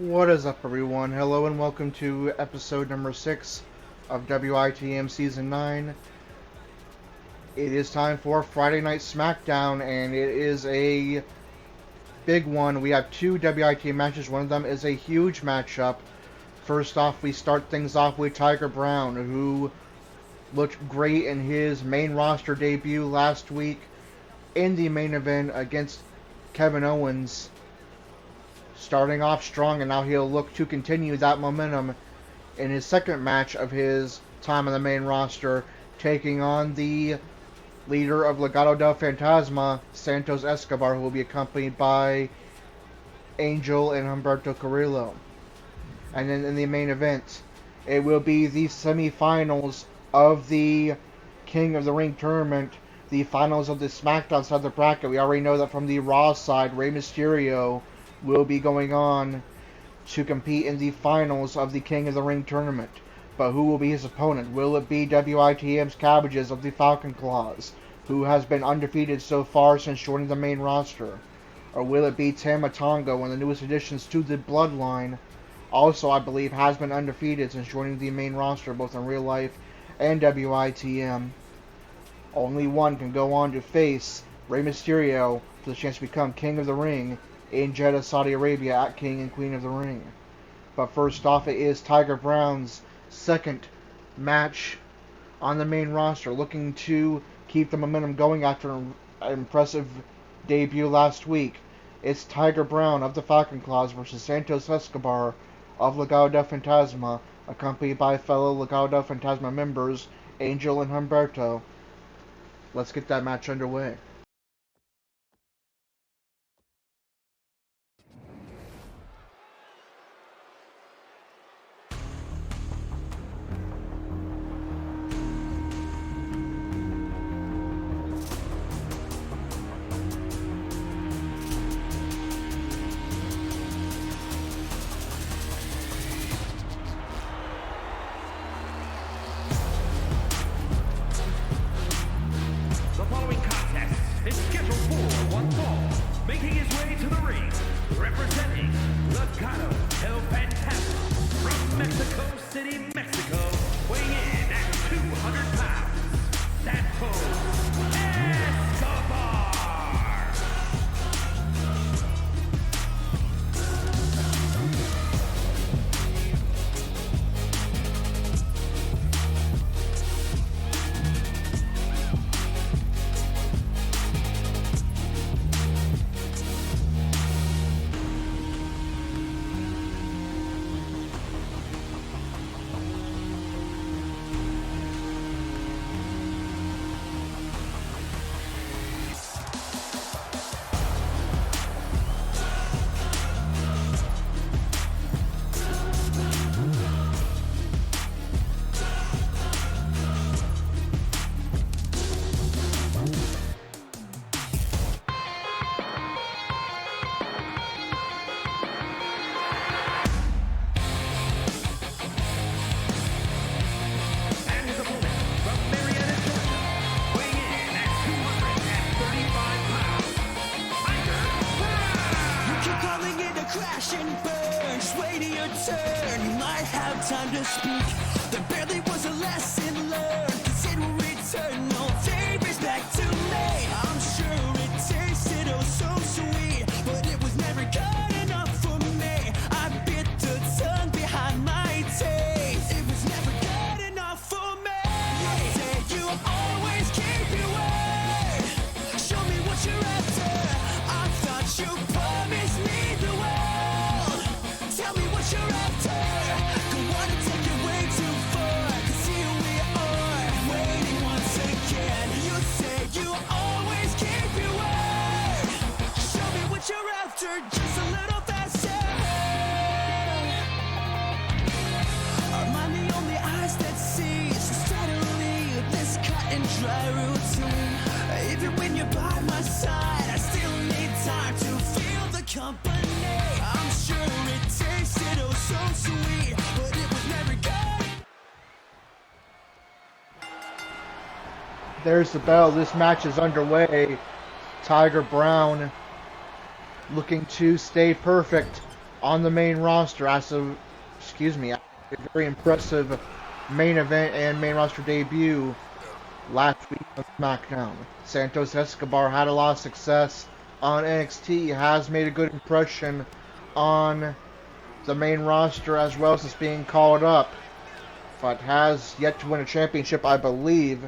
What is up, everyone? Hello and welcome to episode number 6 of WITM Season 9. It is time for Friday Night SmackDown, and it is a big one. We have two WITM matches. One of them is a huge matchup. First off, we start things off with Tiger Brown, who looked great in his main roster debut last week in the main event against Kevin Owens. Starting off strong, and now he'll look to continue that momentum in his second match of his time on the main roster, taking on the leader of Legado del Fantasma, Santos Escobar, who will be accompanied by Angel and Humberto Carrillo. And then in the main event, it will be the semifinals of the King of the Ring tournament, the finals of the SmackDown side of the bracket. We already know that from the Raw side, Rey Mysterio will be going on to compete in the finals of the King of the Ring tournament. But who will be his opponent? Will it be WITM's Cabbages of the Falcon Claws, who has been undefeated so far since joining the main roster? Or will it be Tama, Tonga, one of the newest additions to the Bloodline? Also, I believe, has been undefeated since joining the main roster, both in real life and WITM. Only one can go on to face Rey Mysterio for the chance to become King of the Ring in Jeddah, Saudi Arabia at King and Queen of the Ring. But first off, it is Tiger Brown's second match on the main roster, looking to keep the momentum going after an impressive debut last week. It's Tiger Brown of the Falcon Claws versus Santos Escobar of Legado del Fantasma, accompanied by fellow Legado del Fantasma members Angel and Humberto. Let's get that match underway. The following contest is scheduled for one fall, making his way to the ring, representing Legado del Fantasma from Mexico City, Mexico, weighing in at 200 pounds, Santos Escobar. Time to speak. There barely was a lesson learned, 'cause it will return all favors back to me. I'm sure it tasted oh so sweet, but it was never good enough for me. I bit the tongue behind my taste. It was never good enough for me. You say you always keep your word. Show me what you're after. I thought you promised me the world. Tell me what you're after. Just a little faster. Am I the only eyes that see? So try to leave this cut and dry routine. Even when you're by my side, I still need time to feel the company. I'm sure it tasted oh so sweet, but it was never good. There's the bell. This match is underway. Tiger Brown looking to stay perfect on the main roster as a very impressive main event and main roster debut last week on SmackDown. Santos Escobar had a lot of success on NXT, has made a good impression on the main roster as well since being called up, but has yet to win a championship, I believe.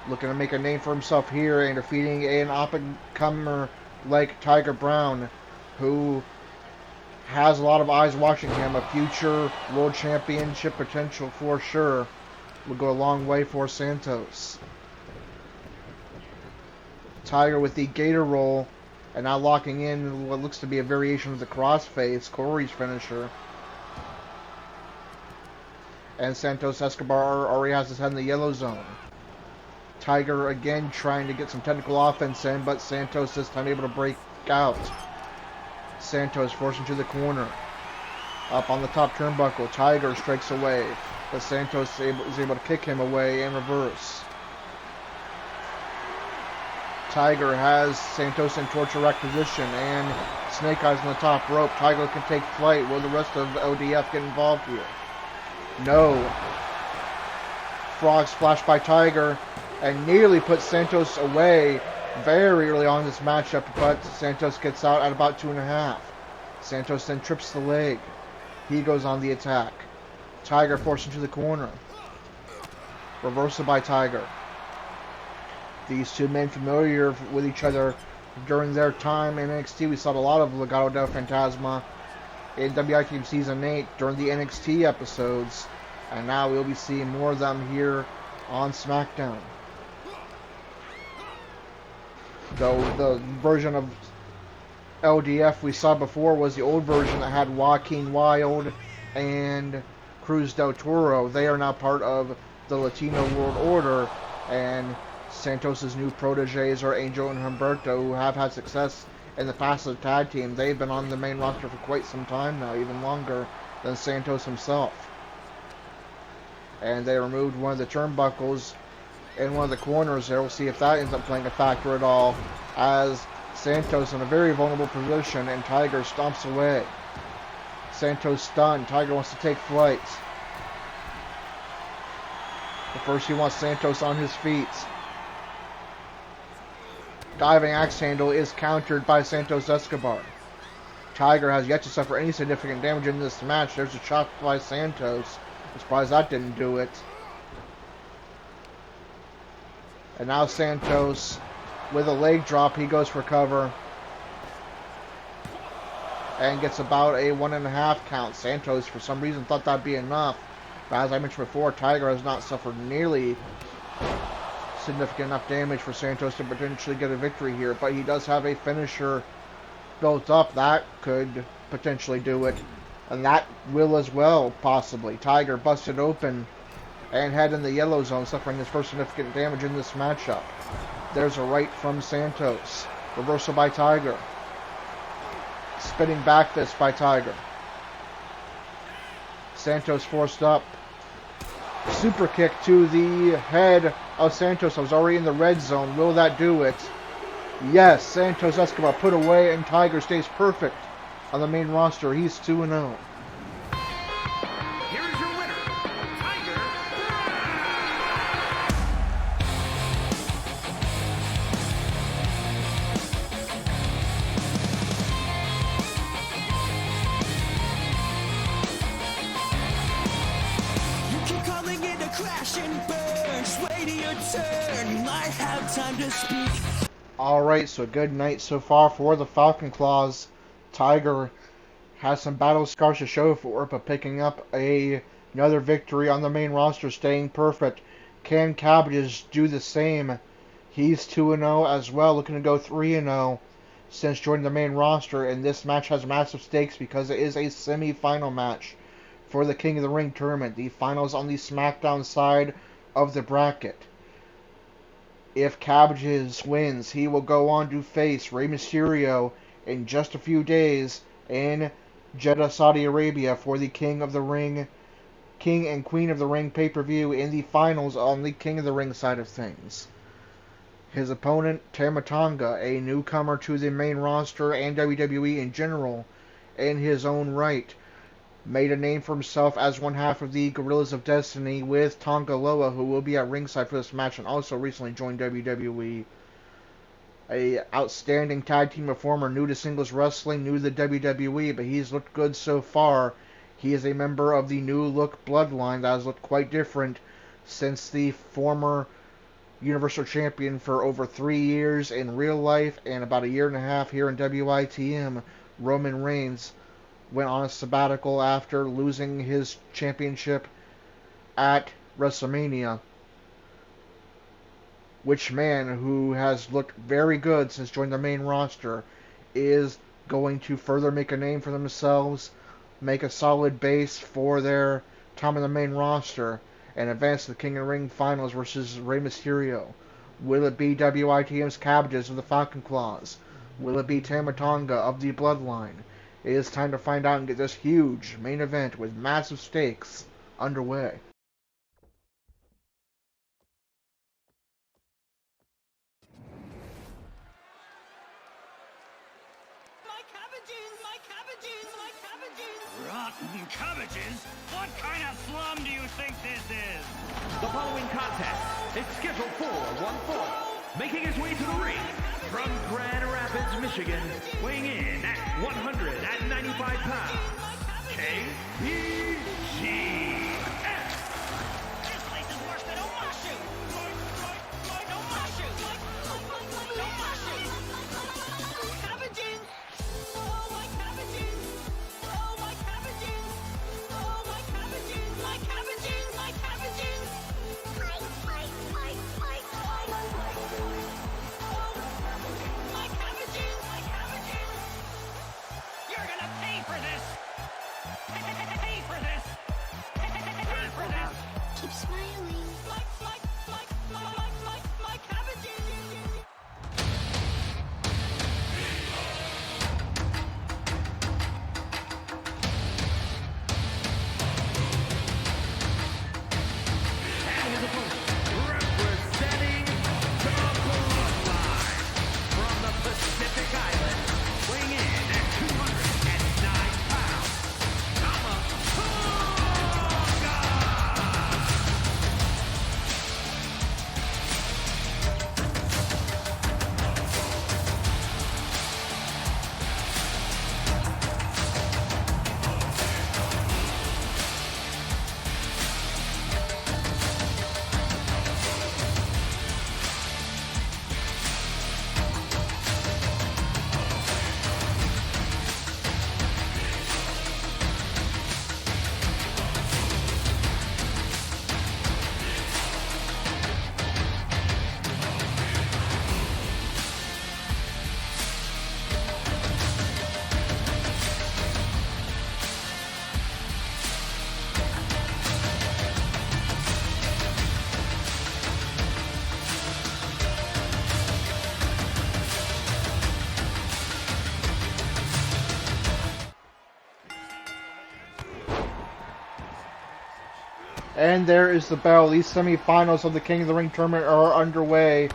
Looking to make a name for himself here and defeating an up-and-comer like Tiger Brown, who has a lot of eyes watching him. A future world championship potential for sure. Will go a long way for Santos. Tiger with the gator roll, and now locking in what looks to be a variation of the crossface, Corey's finisher. And Santos Escobar already has his head in the yellow zone. Tiger again trying to get some technical offense in, but Santos this time able to break out. Santos forced into the corner. Up on the top turnbuckle, Tiger strikes away, but Santos is able to kick him away in reverse. Tiger has Santos in torture rack position and snake eyes on the top rope. Tiger can take flight. Will the rest of ODF get involved here? No. Frog splash by Tiger and nearly puts Santos away very early on in this matchup, but Santos gets out at about 2.5. Santos then trips the leg. He goes on the attack. Tiger forced into the corner. Reversal by Tiger. These two men familiar with each other during their time in NXT. We saw a lot of Legado del Fantasma in WITM Season 8 during the NXT episodes. And now we'll be seeing more of them here on SmackDown. Though the version of LDF we saw before was the old version that had Joaquin Wilde and Cruz del Toro. They are now part of the Latino World Order, and Santos' new proteges are Angel and Humberto, who have had success in the past as a tag team. They've been on the main roster for quite some time now, even longer than Santos himself. And they removed one of the turnbuckles in one of the corners there. We'll see if that ends up playing a factor at all, as Santos in a very vulnerable position and Tiger stomps away. Santos stunned. Tiger wants to take flight. But first he wants Santos on his feet. Diving axe handle is countered by Santos Escobar. Tiger has yet to suffer any significant damage in this match. There's a chop by Santos. I'm surprised that didn't do it. And now Santos with a leg drop. He goes for cover. And gets about a 1.5 count. Santos for some reason thought that'd be enough. But as I mentioned before, Tiger has not suffered nearly significant enough damage for Santos to potentially get a victory here, but he does have a finisher built up that could potentially do it, and that will as well, possibly. Tiger busted open and head in the yellow zone, suffering his first significant damage in this matchup. There's a right from Santos. Reversal by Tiger. Spinning back fist by Tiger. Santos forced up. Super kick to the head of Santos. I was already in the red zone. Will that do it? Yes. Santos Escobar put away, and Tiger stays perfect on the main roster. He's 2-0. Here is your winner, Tiger. You keep calling it a crash and burn. Just wait your turn. You might have time to speak. Alright, so good night so far for the Falcon Claws. Tiger has some battle scars to show for it, but picking up another victory on the main roster, staying perfect. Can Cabbages do the same? He's 2-0 as well, looking to go 3-0 since joining the main roster, and this match has massive stakes because it is a semi-final match for the King of the Ring tournament. The finals on the SmackDown side of the bracket. If Cabbages wins, he will go on to face Rey Mysterio in just a few days in Jeddah, Saudi Arabia for the King and Queen of the Ring pay-per-view in the finals on the King of the Ring side of things. His opponent, Tonga, a newcomer to the main roster and WWE in general, in his own right. Made a name for himself as one half of the Gorillas of Destiny with Tonga Loa, who will be at ringside for this match and also recently joined WWE. A outstanding tag team performer, new to singles wrestling, new to the WWE, but he's looked good so far. He is a member of the new look bloodline that has looked quite different since the former Universal Champion for over 3 years in real life and about a year and a half here in WITM, Roman Reigns, went on a sabbatical after losing his championship at WrestleMania. Which man, who has looked very good since joining the main roster, is going to further make a name for themselves, make a solid base for their time in the main roster, and advance to the King of the Ring finals versus Rey Mysterio. Will it be WITM's Cabbages of the Falcon Claws? Will it be Tama Tonga of the Bloodline? It is time to find out and get this huge main event with massive stakes underway. My cabbages, my cabbages. Rotten cabbages? What kind of slum do you think this is? The following contest is scheduled for one fall. Making his way to the ring from Grand Rapids, Michigan, weighing in at 195 pounds, Cabbages. This place is worse than Omashu. No Mashu. No Mashu. Cabbages. Oh, my cabbages. Oh, my cabbages. Oh, my cabbages. My cabbages. My cabbages. My cabbages. My cabbages. You're gonna pay for this! Pay for this! Pay for this! Keep smiling. My cabbages. And his opponent, representing the Bloodline from the Pacific Islands, weighing in at 209 pounds, Tama Tonga. And there is the bell. These semifinals of the King of the Ring tournament are underway.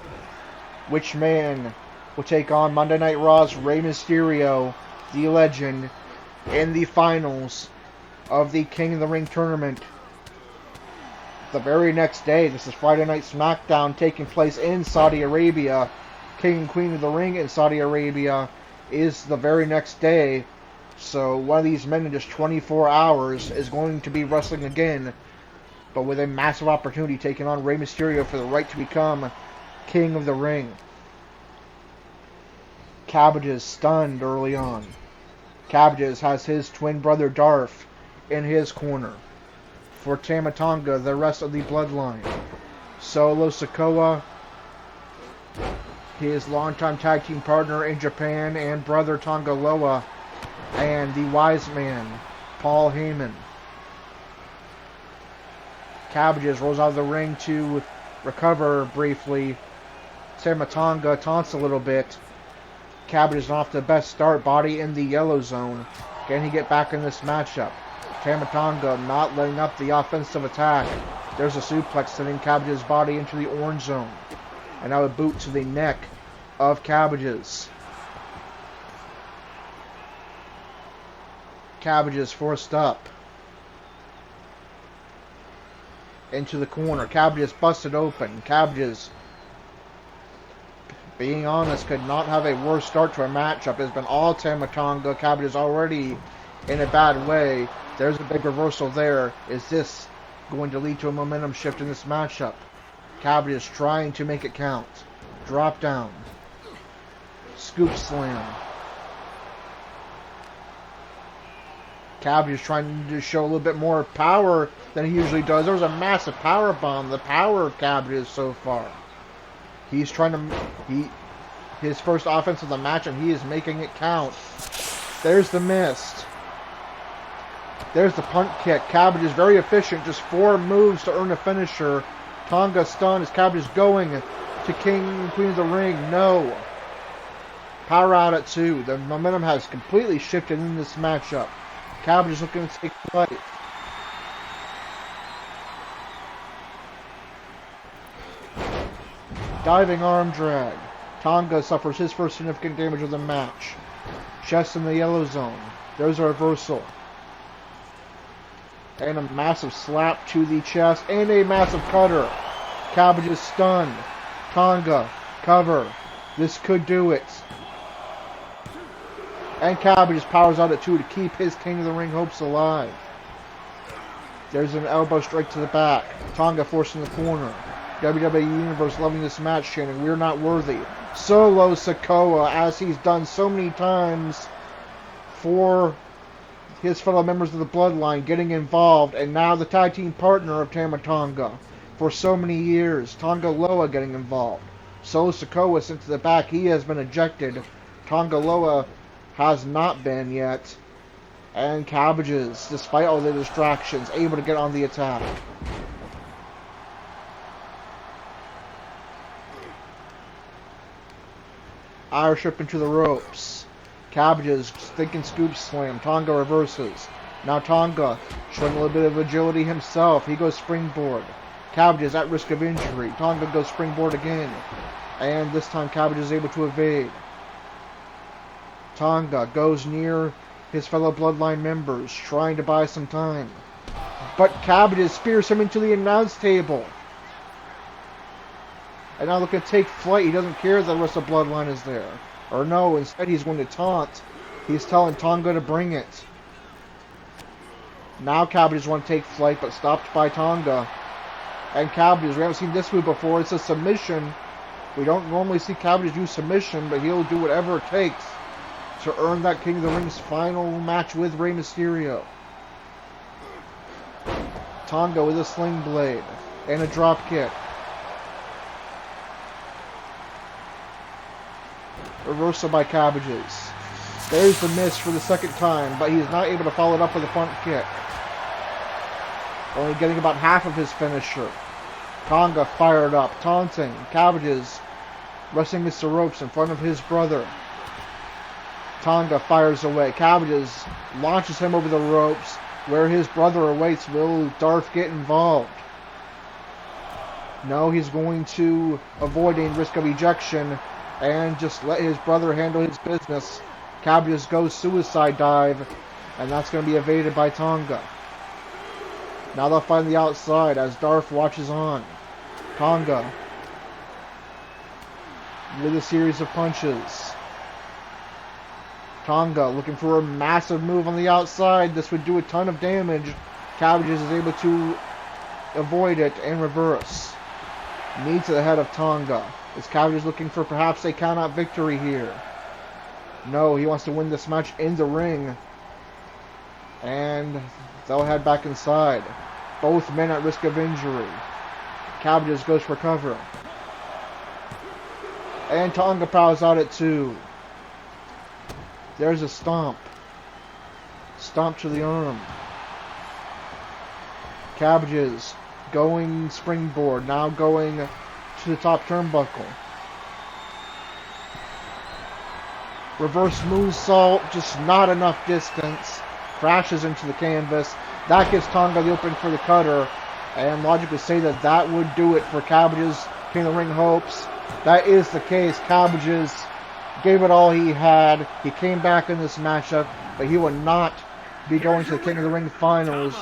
Which man will take on Monday Night Raw's Rey Mysterio, the legend, in the finals of the King of the Ring tournament? The very next day, this is Friday Night SmackDown taking place in Saudi Arabia. King and Queen of the Ring in Saudi Arabia is the very next day. So one of these men in just 24 hours is going to be wrestling again, but with a massive opportunity taking on Rey Mysterio for the right to become King of the Ring. Cabbages stunned early on. Cabbages has his twin brother Darth in his corner. For Tama Tonga, the rest of the bloodline. Solo Sikoa, his longtime tag team partner in Japan, and brother Tonga Loa, and the wise man, Paul Heyman. Cabbages rolls out of the ring to recover briefly. Tama Tonga taunts a little bit. Cabbages not off to the best start, body in the yellow zone. Can he get back in this matchup? Tama Tonga not letting up the offensive attack. There's a suplex sending Cabbages' body into the orange zone. And now a boot to the neck of Cabbages. Cabbages forced up into the corner. Cabbages busted open. Cabbages, being honest, could not have a worse start to a matchup. It's been all Tama Tonga. Cabbages already in a bad way. There's a big reversal there. Is this going to lead to a momentum shift in this matchup? Cabbages trying to make it count. Drop down. Scoop slam. Cabbages trying to show a little bit more power than he usually does. There was a massive power bomb. The power of Cabbages so far. He's trying to... his first offense of the match, and he is making it count. There's the mist. There's the punt kick. Cabbages very efficient. Just 4 moves to earn a finisher. Tonga stunned. Is Cabbages going to King and Queen of the Ring? No. Power out at 2. The momentum has completely shifted in this matchup. Cabbages looking to take flight. Diving arm drag. Tonga suffers his first significant damage of the match. Chest in the yellow zone. There's a reversal. And a massive slap to the chest. And a massive cutter. Cabbages stunned. Tonga. Cover. This could do it. And Cabbages powers out at 2 to keep his King of the Ring hopes alive. There's an elbow strike to the back. Tonga forcing the corner. WWE Universe loving this match, chanting, "We're not worthy." Solo Sikoa, as he's done so many times for his fellow members of the Bloodline, getting involved. And now the tag team partner of Tama Tonga for so many years, Tonga Loa, getting involved. Solo Sikoa sent to the back. He has been ejected. Tonga Loa has not been yet. And Cabbages, despite all the distractions, able to get on the attack. Irish whip into the ropes. Cabbages thinking scoop slam. Tonga reverses. Now Tonga showing a little bit of agility himself. He goes springboard. Cabbages at risk of injury. Tonga goes springboard again. And this time Cabbages is able to evade. Tonga goes near his fellow Bloodline members, trying to buy some time. But Cabbages spears him into the announce table. And now looking to take flight. He doesn't care that the rest of the Bloodline is there. Or no, instead he's going to taunt. He's telling Tonga to bring it. Now Cabbages want to take flight, but stopped by Tonga. And Cabbages, we haven't seen this move before. It's a submission. We don't normally see Cabbages do submission, but he'll do whatever it takes to earn that King of the Ring's final match with Rey Mysterio. Tonga with a sling blade and a drop kick. Reversal by Cabbages. There's the miss for the second time, but he's not able to follow it up with a front kick. Only getting about half of his finisher. Tonga fired up, taunting. Cabbages wrestling Mr. Ropes in front of his brother. Tonga fires away. Cabbages launches him over the ropes where his brother awaits. Will Darth get involved? No, he's going to avoid any risk of ejection and just let his brother handle his business. Cabbages goes suicide dive, and that's going to be evaded by Tonga. Now they'll find the outside as Darth watches on. Tonga with a series of punches. Tonga looking for a massive move on the outside. This would do a ton of damage. Cabbages is able to avoid it and reverse. Knee to the head of Tonga. Is Cabbages looking for perhaps a count-out victory here? No, he wants to win this match in the ring. And they'll head back inside. Both men at risk of injury. Cabbages goes for cover. And Tonga powers out at 2. There's a stomp. Stomp to the arm. Cabbages going springboard. Now going to the top turnbuckle. Reverse moonsault. Just not enough distance. Crashes into the canvas. That gives Tonga the opening for the cutter. And logic would say that that would do it for Cabbages. King of the Ring hopes. That is the case. Cabbages gave it all he had. He came back in this matchup, but he will not be going to the King of the Ring finals.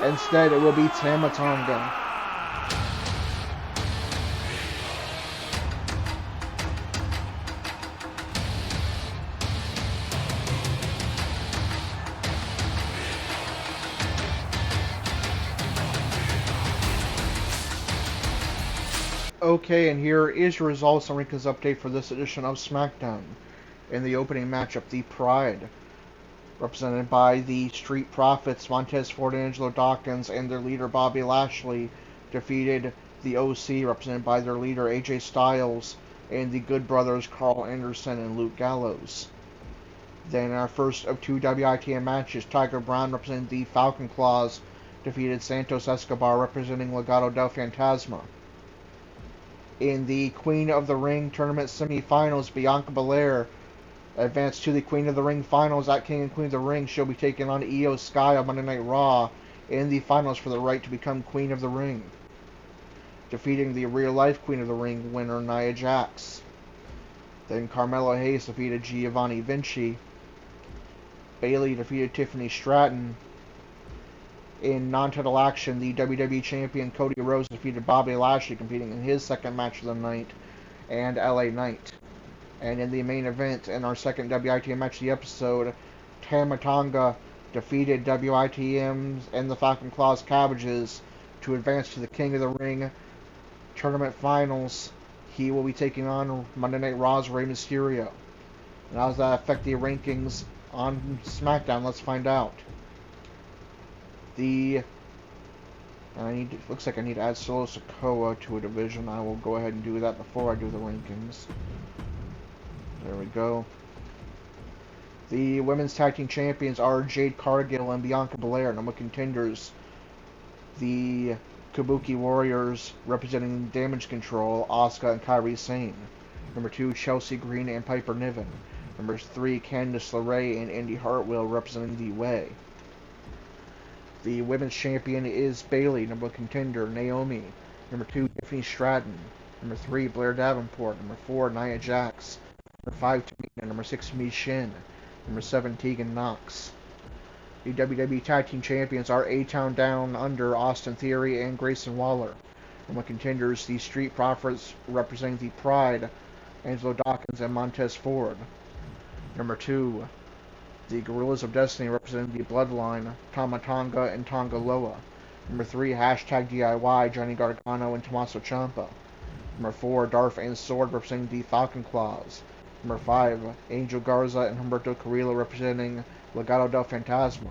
Instead, it will be Tama Tonga. Okay, and here is your results and rankings update for this edition of SmackDown. In the opening matchup, the Pride, represented by the Street Profits, Montez Ford and Angelo Dawkins, and their leader Bobby Lashley, defeated the OC, represented by their leader AJ Styles, and the Good Brothers Carl Anderson and Luke Gallows. Then our first of two WITM matches, Tiger Brown, representing the Falcon Claws, defeated Santos Escobar, representing Legado del Fantasma. In the Queen of the Ring tournament semifinals, Bianca Belair advanced to the Queen of the Ring finals. At King and Queen of the Ring, she'll be taking on Io Sky on Monday Night Raw in the finals for the right to become Queen of the Ring, defeating the real-life Queen of the Ring winner Nia Jax. Then Carmelo Hayes defeated Giovanni Vinci. Bayley defeated Tiffany Stratton. In non-title action, the WWE Champion Cody Rhodes defeated Bobby Lashley, competing in his second match of the night, and LA Knight. And in the main event, in our second WITM match of the episode, Tama Tonga defeated WITM's and the Falcon Claws Cabbages to advance to the King of the Ring tournament finals. He will be taking on Monday Night Raw's Rey Mysterio. And how does that affect the rankings on SmackDown? Let's find out. Looks like I need to add Solo Sikoa to a division. I will go ahead and do that before I do the rankings. There we go. The women's tag team champions are Jade Cargill and Bianca Belair. Number contenders, the Kabuki Warriors, representing Damage Control, Asuka and Kairi Sane. Number 2, Chelsea Green and Piper Niven. Number 3, Candice LeRae and Indy Hartwell, representing The Way. The women's champion is Bayley. Number contender, Naomi. Number 2, Tiffany Stratton. Number 3, Blair Davenport. Number 4, Nia Jax. Number 5, Tamina. Number 6, Mi Shin. Number 7, Tegan Knox. The WWE Tag Team Champions are A-Town Down Under, Austin Theory and Grayson Waller. Number contenders, the Street Profits, representing the Pride, Angelo Dawkins and Montez Ford. Number 2, the Guerrillas of Destiny, representing the Bloodline, Tama Tonga and Tonga Loa. Number 3, Hashtag DIY, Johnny Gargano and Tommaso Ciampa. Number 4, Darth and Sword, representing the Falcon Claws. Number 5, Angel Garza and Humberto Carrillo, representing Legado del Fantasma.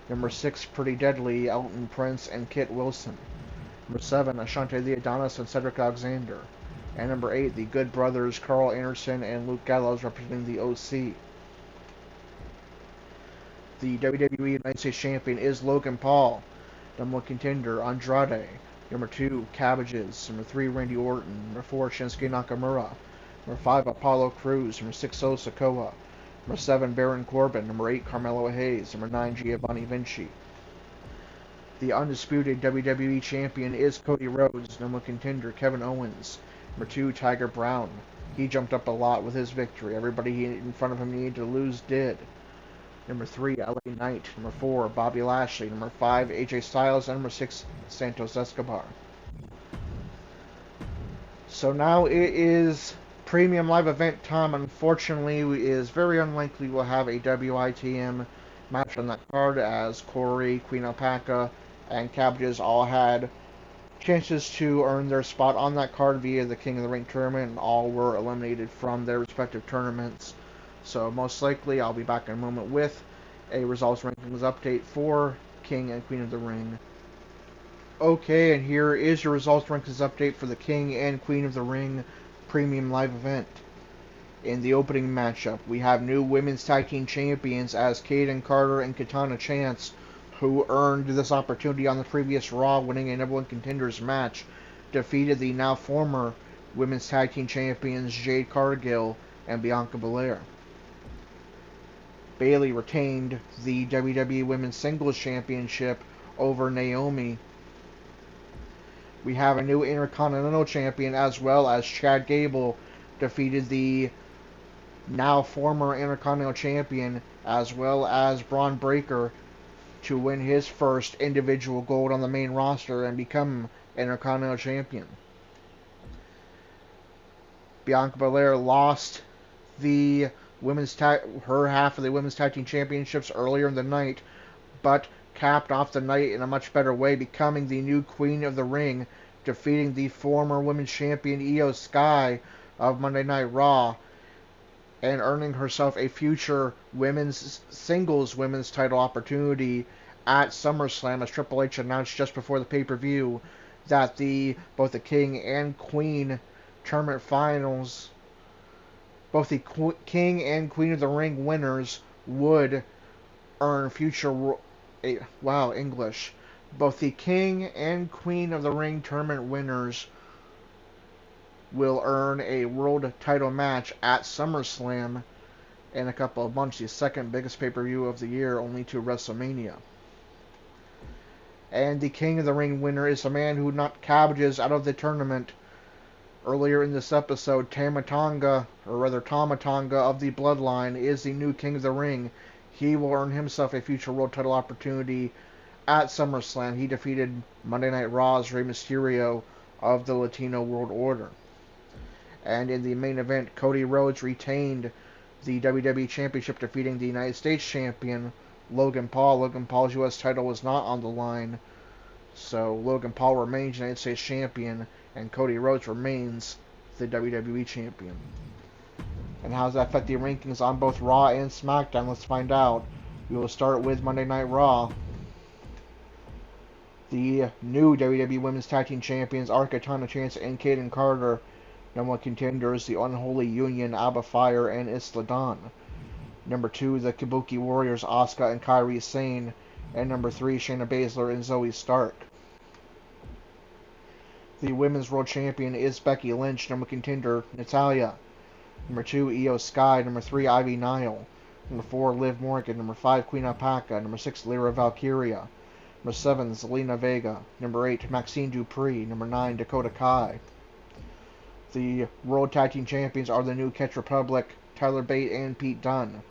Number 6, Pretty Deadly, Elton Prince and Kit Wilson. Number 7, Ashante the Adonis and Cedric Alexander. And number 8, the Good Brothers, Carl Anderson and Luke Gallows, representing the OC. The WWE United States Champion is Logan Paul. Number 1 contender, Andrade. Number 2, Cabbages. Number 3, Randy Orton. Number 4, Shinsuke Nakamura. Number 5, Apollo Crews. Number 6, Solo Sikoa. Number 7, Baron Corbin. Number 8, Carmelo Hayes. Number 9, Giovanni Vinci. The undisputed WWE Champion is Cody Rhodes. Number 1 contender, Kevin Owens. Number 2, Tiger Brown. He jumped up a lot with his victory. Everybody in front of him needed to lose did. Number 3, LA Knight. Number 4, Bobby Lashley. Number 5, AJ Styles. And number 6, Santos Escobar. So now it is premium live event time. Unfortunately, it is very unlikely we'll have a WITM match on that card, as Corey, Queen Alpaca, and Cabbages all had chances to earn their spot on that card via the King of the Ring tournament, and all were eliminated from their respective tournaments. So most likely I'll be back in a moment with a results rankings update for King and Queen of the Ring. Okay, and here is your results rankings update for the King and Queen of the Ring premium live event. In the opening matchup, we have new women's tag team champions as Kaden Carter and Katana Chance, who earned this opportunity on the previous Raw, winning a number 1 contenders match, defeated the now former women's tag team champions Jade Cargill and Bianca Belair. Bayley retained the WWE Women's Singles Championship over Naomi. We have a new Intercontinental Champion, as well as Chad Gable defeated the now former Intercontinental Champion, as well as Braun Breaker to win his first individual gold on the main roster and become Intercontinental Champion. Bianca Belair lost the her half of the Women's Tag Team Championships earlier in the night, but capped off the night in a much better way, becoming the new Queen of the Ring, defeating the former Women's Champion Io Sky of Monday Night Raw, and earning herself a future women's title opportunity at SummerSlam, as Triple H announced just before the pay-per-view that both the King and Queen tournament finals, both the King and Queen of the Ring winners would earn future English. Both the King and Queen of the Ring tournament winners will earn a world title match at SummerSlam in a couple of months, the second biggest pay-per-view of the year, only to WrestleMania. And the King of the Ring winner is the man who knocked Cabbages out of the tournament earlier in this episode. Tama Tonga of the Bloodline is the new King of the Ring. He will earn himself a future world title opportunity at SummerSlam. He defeated Monday Night Raw's Rey Mysterio of the Latino World Order. And in the main event, Cody Rhodes retained the WWE Championship, defeating the United States Champion Logan Paul. Logan Paul's U.S. title was not on the line, so Logan Paul remains United States Champion, and Cody Rhodes remains the WWE Champion. And how does that affect the rankings on both Raw and SmackDown? Let's find out. We will start with Monday Night Raw. The new WWE Women's Tag Team Champions are Katana Chance and Kaden Carter. Number 1 contenders, the Unholy Union, Alba Fire and Isla Dawn. Number 2, the Kabuki Warriors, Asuka and Kairi Sane. And number 3, Shayna Baszler and Zoe Stark. The Women's World Champion is Becky Lynch. Number 1 contender, Natalya. Number 2, Io Sky. Number 3, Ivy Nile. Number 4, Liv Morgan. Number 5, Queen Alpaca. Number 6, Lyra Valkyria. Number 7, Zelina Vega. Number 8, Maxine Dupree. Number 9, Dakota Kai. The World Tag Team Champions are the New Catch Republic, Tyler Bate and Pete Dunne.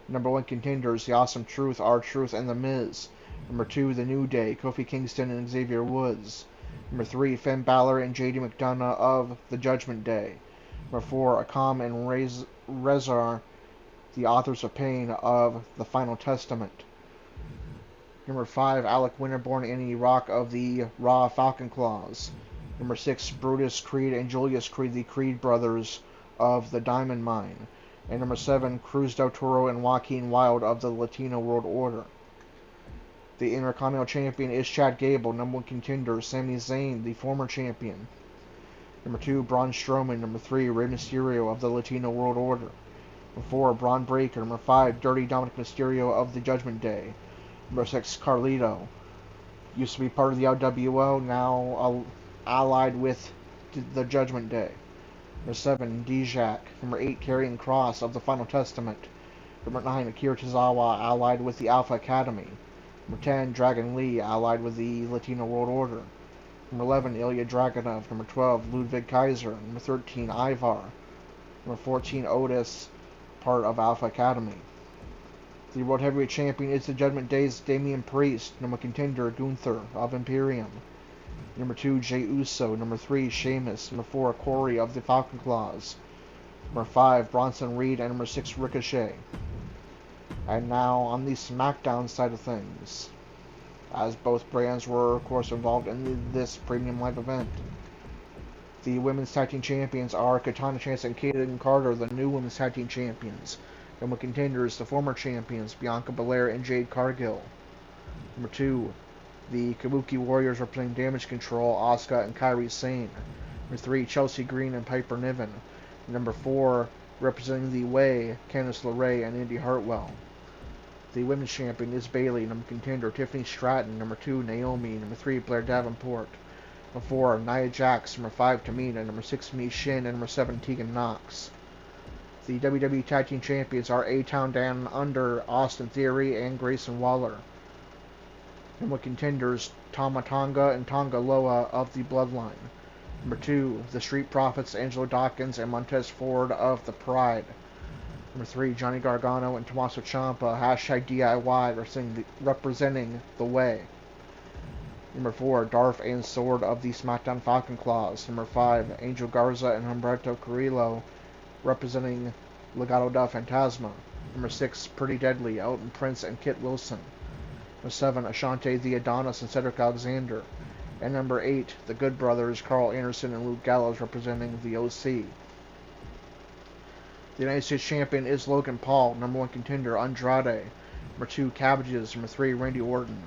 Number 1 contenders, the Awesome Truth, R-Truth and The Miz. Number 2, The New Day, Kofi Kingston and Xavier Woods. Number 3, Finn Balor and JD McDonough of The Judgment Day. Number 4, Akam and Rezar, the authors of Pain of The Final Testament. Number 5, Alec Winterborn and E-Rock of the Raw Falcon Claws. Number 6, Brutus Creed and Julius Creed, the Creed brothers of the Diamond Mine. And number 7, Cruz del Toro and Joaquin Wilde of the Latino World Order. The Intercontinental Champion is Chad Gable. Number 1 contender, Sami Zayn, the former champion. Number 2, Braun Strowman. Number 3, Rey Mysterio of the Latino World Order. Number 4, Braun Breaker. Number 5, Dirty Dominic Mysterio of the Judgment Day. Number 6, Carlito. Used to be part of the LWO, now allied with the Judgment Day. Number 7, Dijak. Number 8, Karrion Kross of the Final Testament. Number 9, Akira Tozawa, allied with the Alpha Academy. Number 10, Dragon Lee, allied with the Latino World Order. Number 11, Ilya Dragunov. Number 12, Ludwig Kaiser. Number 13, Ivar. Number 14, Otis, part of Alpha Academy. The World Heavyweight Champion is the Judgment Day's Damian Priest. Number contender, Gunther of Imperium. Number 2, Jey Uso. Number 3, Sheamus. Number 4, Corey of the Falcon Claws. Number 5, Bronson Reed. And number 6, Ricochet. And now on the SmackDown side of things, as both brands were, of course, involved in this premium live event. The Women's Tag Team Champions are Katana Chance and Kaden Carter, the new Women's Tag Team Champions. Number contenders, the former champions, Bianca Belair and Jade Cargill. Number 2, the Kabuki Warriors representing Damage Control, Asuka and Kairi Sane. Number 3, Chelsea Green and Piper Niven. Number 4, representing the Way, Candice LeRae and Indy Hartwell. The Women's Champion is Bayley. Number contender, Tiffany Stratton. Number 2, Naomi. Number 3, Blair Davenport. Number 4, Nia Jax. Number 5, Tamina. Number 6, Mi Shin. And number 7, Tegan Knox. The WWE Tag Team Champions are A-Town Down Under, Austin Theory, and Grayson Waller. Number contenders, Tama Tonga and Tonga Loa of the Bloodline. Number 2, the Street Profits, Angelo Dawkins and Montez Ford of the Pride. Number 3, Johnny Gargano and Tommaso Ciampa, hashtag DIY, representing the way. Number 4, Darth and Sword of the SmackDown Falcon Claws. Number 5, Angel Garza and Humberto Carrillo, representing Legado del Fantasma. Number 6, Pretty Deadly, Elton Prince and Kit Wilson. Number 7, Ashante the Adonis and Cedric Alexander. And number 8, the Good Brothers, Carl Anderson and Luke Gallows, representing the OC. The United States Champion is Logan Paul. Number 1 contender, Andrade. Number 2, Cabbages. Number 3, Randy Orton.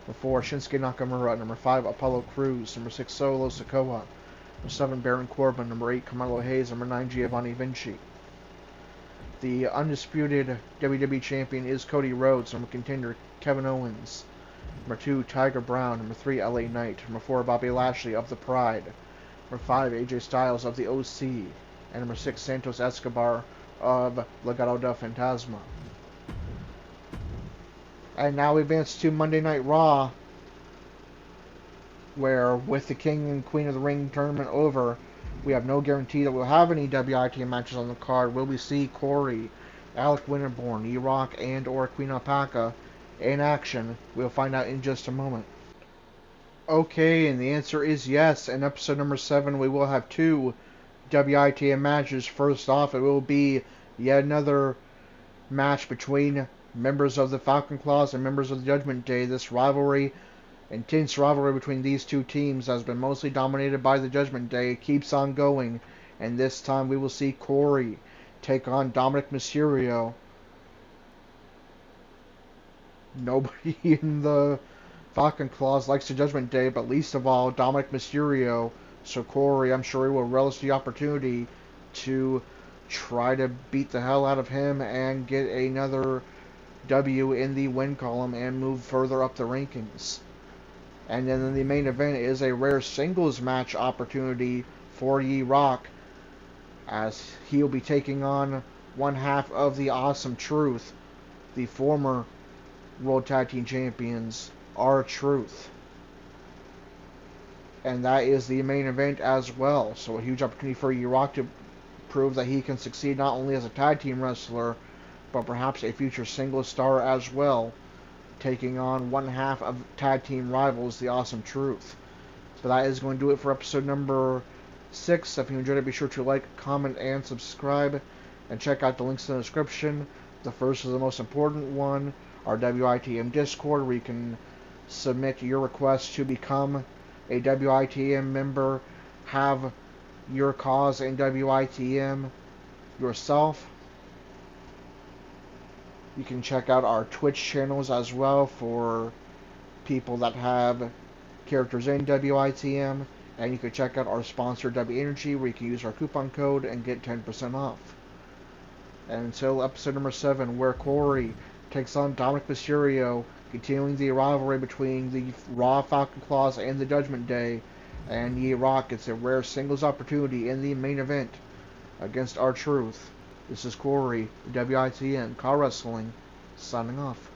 Number 4, Shinsuke Nakamura. Number 5, Apollo Crews. Number 6, Solo Sikoa. Number 7, Baron Corbin. Number 8, Carmelo Hayes. Number 9, Giovanni Vinci. The undisputed WWE Champion is Cody Rhodes. Number contender, Kevin Owens. Number 2, Tiger Brown. Number 3, LA Knight. Number 4, Bobby Lashley of the Pride. Number 5, AJ Styles of the OC. And number 6, Santos Escobar of Legado del Fantasma. And now we advance to Monday Night Raw, where with the King and Queen of the Ring tournament over, we have no guarantee that we'll have any WITM matches on the card. Will we see Corey, Alec Winterborn, E-Rock, and or Queen Alpaca in action? We'll find out in just a moment. Okay, and the answer is yes. In episode number 7, we will have 2 WITM matches. First off, it will be yet another match between members of the Falcon Claws and members of the Judgment Day. This rivalry, intense rivalry between these two teams, has been mostly dominated by the Judgment Day. It keeps on going, and this time we will see Corey take on Dominic Mysterio. Nobody in the Falcon Claws likes the Judgment Day, but least of all Dominic Mysterio. So Corey, I'm sure he will relish the opportunity to try to beat the hell out of him and get another W in the win column and move further up the rankings. And then in the main event is a rare singles match opportunity for E-Rock, as he'll be taking on one half of the Awesome Truth, the former World Tag Team Champions, R-Truth. And that is the main event as well. So a huge opportunity for E-Rock to prove that he can succeed not only as a tag team wrestler, but perhaps a future singles star as well, taking on one half of tag team rivals, the Awesome Truth. So that is going to do it for episode number 6. If you enjoyed it, be sure to like, comment, and subscribe, and check out the links in the description. The first is the most important one, our WITM Discord, where you can submit your request to become a WITM member, have your cause in WITM yourself. You can check out our Twitch channels as well for people that have characters in WITM. And you can check out our sponsor, W Energy, where you can use our coupon code and get 10% off. And until episode number 7, where Corey takes on Dominic Mysterio, continuing the rivalry between the Raw Falcon Claws and the Judgment Day, and E-Rock gets a rare singles opportunity in the main event against R-Truth. This is Corey, WITM, CAW Wrestling, signing off.